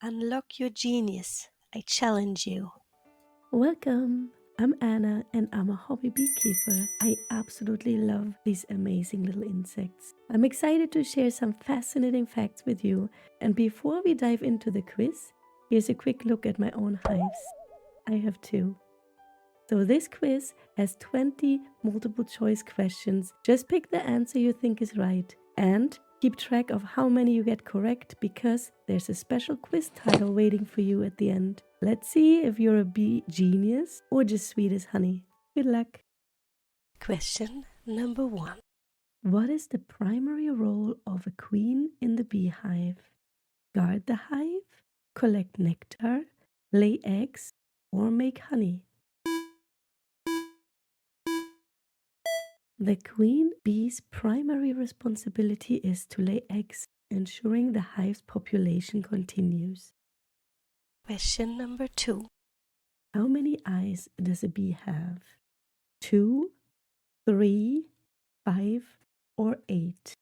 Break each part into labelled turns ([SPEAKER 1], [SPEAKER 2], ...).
[SPEAKER 1] Unlock your genius. I challenge you.
[SPEAKER 2] Welcome! I'm Anna and I'm a hobby beekeeper. I absolutely love these amazing little insects. I'm excited to share some fascinating facts with you. And before we dive into the quiz, here's a quick look at my own hives. I have two. So this quiz has 20 multiple choice questions. Just pick the answer you think is right. And keep track of how many you get correct because there's a special quiz title waiting for you at the end. Let's see if you're a bee genius or just sweet as honey. Good luck.
[SPEAKER 1] Question number 1.
[SPEAKER 2] What is the primary role of a queen in the beehive? Guard the hive, collect nectar, lay eggs, or make honey? The queen bee's primary responsibility is to lay eggs, ensuring the hive's population continues.
[SPEAKER 1] Question number 2.
[SPEAKER 2] How many eyes does a bee have? 2, 3, 5, or 8?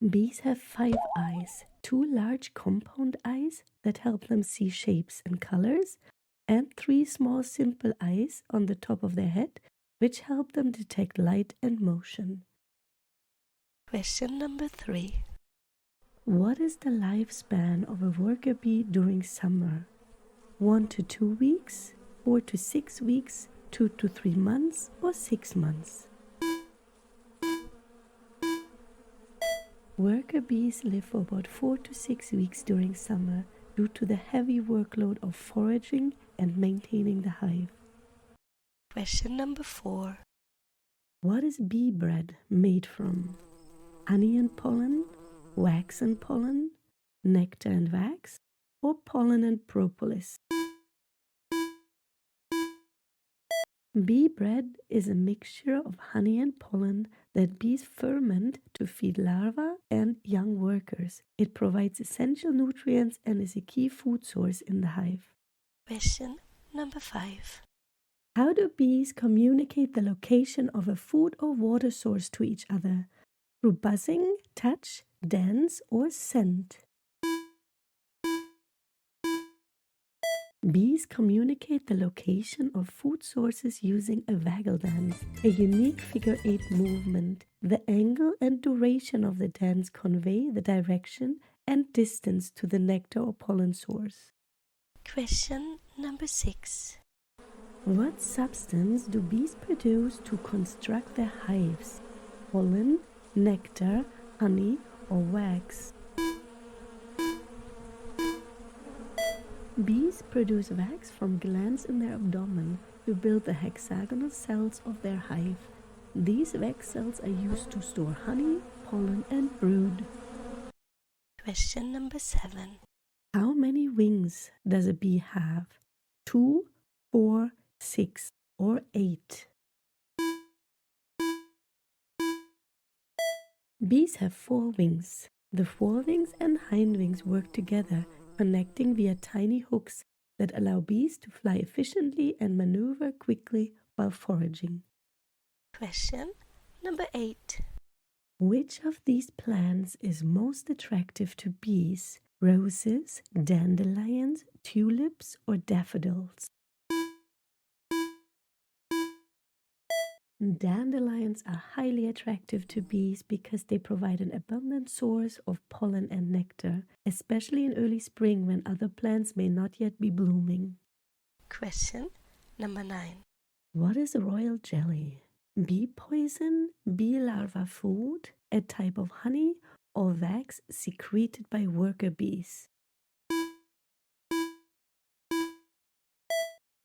[SPEAKER 2] Bees have 5 eyes, 2 large compound eyes that help them see shapes and colors, and 3 small simple eyes on the top of their head, which help them detect light and motion.
[SPEAKER 1] Question number 3.
[SPEAKER 2] What is the lifespan of a worker bee during summer? 1 to 2 weeks, 4 to 6 weeks, 2 to 3 months, or 6 months? Worker bees live for about 4 to 6 weeks during summer due to the heavy workload of foraging and maintaining the hive.
[SPEAKER 1] Question number 4.
[SPEAKER 2] What is bee bread made from? Honey and pollen, wax and pollen, nectar and wax, or pollen and propolis? Bee bread is a mixture of honey and pollen that bees ferment to feed larvae and young workers. It provides essential nutrients and is a key food source in the hive.
[SPEAKER 1] Question number 5.
[SPEAKER 2] How do bees communicate the location of a food or water source to each other? Through buzzing, touch, dance, or scent? Bees communicate the location of food sources using a waggle dance, a unique figure-8 movement. The angle and duration of the dance convey the direction and distance to the nectar or pollen source.
[SPEAKER 1] Question number 6.
[SPEAKER 2] What substance do bees produce to construct their hives? Pollen, nectar, honey, or wax? Bees produce wax from glands in their abdomen to build the hexagonal cells of their hive. These wax cells are used to store honey, pollen, and brood.
[SPEAKER 1] Question number 7.
[SPEAKER 2] How many wings does a bee have? 2, 4, 6, or 8? Bees have 4 wings. The forewings and hindwings work together, connecting via tiny hooks that allow bees to fly efficiently and maneuver quickly while foraging.
[SPEAKER 1] Question number 8.
[SPEAKER 2] Which of these plants is most attractive to bees? Roses, dandelions, tulips, or daffodils? Dandelions are highly attractive to bees because they provide an abundant source of pollen and nectar, especially in early spring when other plants may not yet be blooming.
[SPEAKER 1] Question number 9.
[SPEAKER 2] What is royal jelly? Bee poison, bee larva food, a type of honey, or wax secreted by worker bees?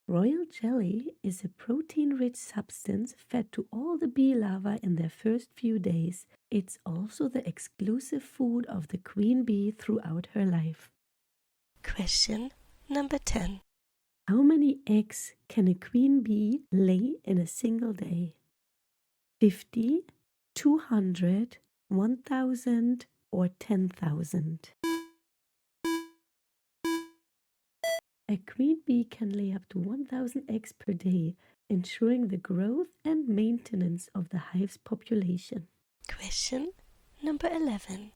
[SPEAKER 2] Royal jelly is a protein-rich substance fed to all the bee larvae in their first few days. It's also the exclusive food of the queen bee throughout her life.
[SPEAKER 1] Question number 10.
[SPEAKER 2] How many eggs can a queen bee lay in a single day? 50, 200, 1,000, or 10,000? A queen bee can lay up to 1,000 eggs per day, ensuring the growth and maintenance of the hive's population.
[SPEAKER 1] Question number 11.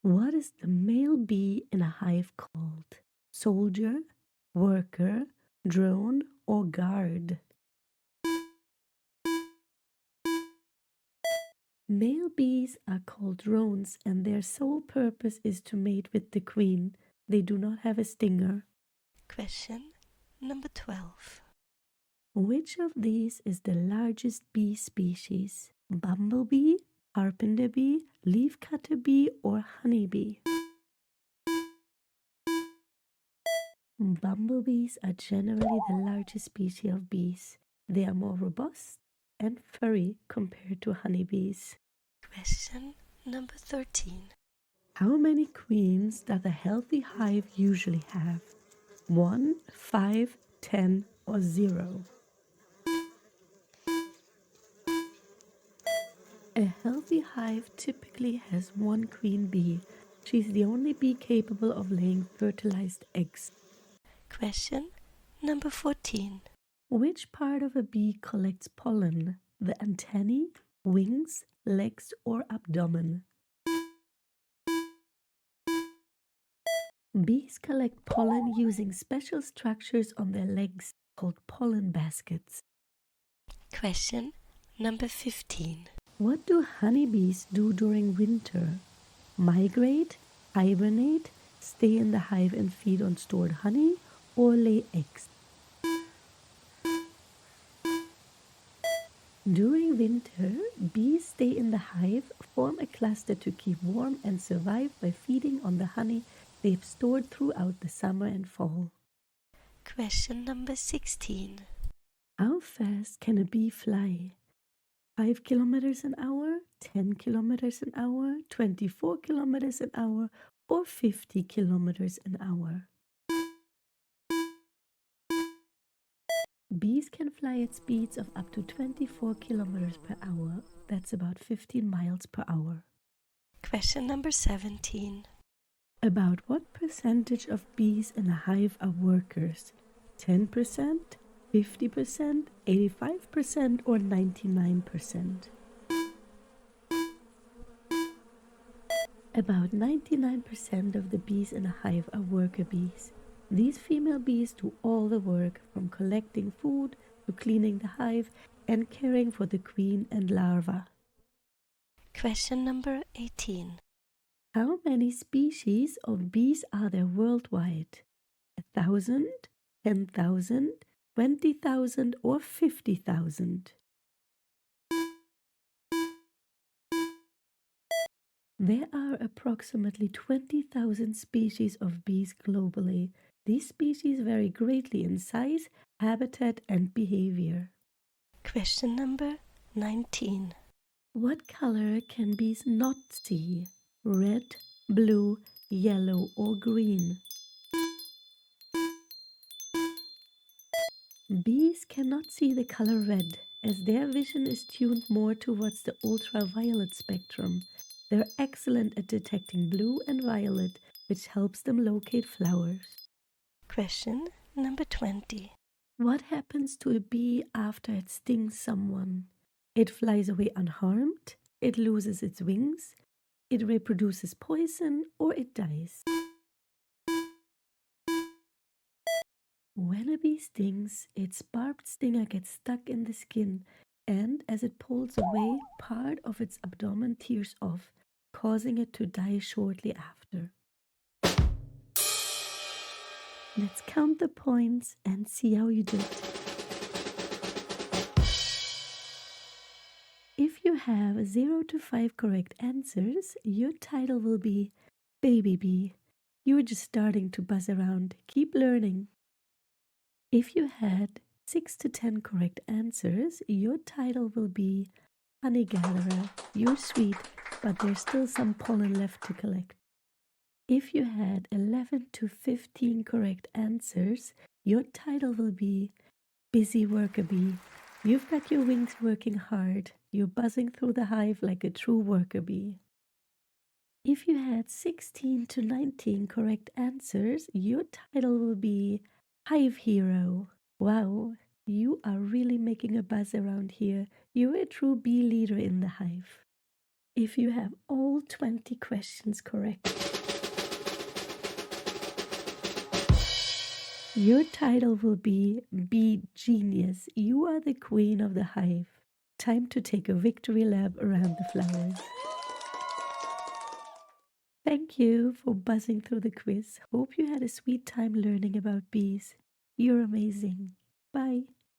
[SPEAKER 2] What is the male bee in a hive called? Soldier, worker, drone, or guard? Male bees are called drones, and their sole purpose is to mate with the queen. They do not have a stinger.
[SPEAKER 1] Question number 12.
[SPEAKER 2] Which of these is the largest bee species? Bumblebee, carpenter bee, leafcutter bee, or honeybee? Bumblebees are generally the largest species of bees. They are more robust and furry compared to honeybees.
[SPEAKER 1] Question number 13.
[SPEAKER 2] How many queens does a healthy hive usually have? 1, 5, 10, or 0? A healthy hive typically has one queen bee. She is the only bee capable of laying fertilized eggs.
[SPEAKER 1] Question number 14.
[SPEAKER 2] Which part of a bee collects pollen? The antennae, wings, legs, or abdomen? Bees collect pollen using special structures on their legs called pollen baskets.
[SPEAKER 1] Question number 15.
[SPEAKER 2] What do honeybees do during winter? Migrate, hibernate, stay in the hive and feed on stored honey, or lay eggs? During winter, bees stay in the hive, form a cluster to keep warm, and survive by feeding on the honey they've stored throughout the summer and fall.
[SPEAKER 1] Question number 16.
[SPEAKER 2] How fast can a bee fly? 5 kilometers an hour, 10 kilometers an hour, 24 kilometers an hour, or 50 kilometers an hour? Bees can fly at speeds of up to 24 kilometers per hour. That's about 15 miles per hour.
[SPEAKER 1] Question number 17.
[SPEAKER 2] About what percentage of bees in a hive are workers? 10%, 50%, 85%, or 99%? About 99% of the bees in a hive are worker bees. These female bees do all the work, from collecting food to cleaning the hive and caring for the queen and larvae.
[SPEAKER 1] Question number 18.
[SPEAKER 2] How many species of bees are there worldwide? 1,000, 10,000, 20,000, or 50,000? There are approximately 20,000 species of bees globally. These species vary greatly in size, habitat, and behavior.
[SPEAKER 1] Question number 19.
[SPEAKER 2] What color can bees not see? Red, blue, yellow, or green? Bees cannot see the color red, as their vision is tuned more towards the ultraviolet spectrum. They're excellent at detecting blue and violet, which helps them locate flowers.
[SPEAKER 1] Question number 20.
[SPEAKER 2] What happens to a bee after it stings someone? It flies away unharmed, it loses its wings, it reproduces poison, or it dies. When a bee stings, its barbed stinger gets stuck in the skin, and as it pulls away, part of its abdomen tears off, causing it to die shortly after. Let's count the points and see how you did. If you have 0 to 5 correct answers, your title will be Baby Bee. You're just starting to buzz around. Keep learning. If you had 6 to 10 correct answers, your title will be Honey Gatherer. You're sweet, but there's still some pollen left to collect. If you had 11 to 15 correct answers, your title will be Busy Worker Bee. You've got your wings working hard. You're buzzing through the hive like a true worker bee. If you had 16 to 19 correct answers, your title will be Hive Hero. Wow, you are really making a buzz around here. You're a true bee leader in the hive. If you have all 20 questions correct, your title will be Bee Genius. You are the queen of the hive. Time to take a victory lap around the flowers. Thank you for buzzing through the quiz. Hope you had a sweet time learning about bees. You're amazing. Bye.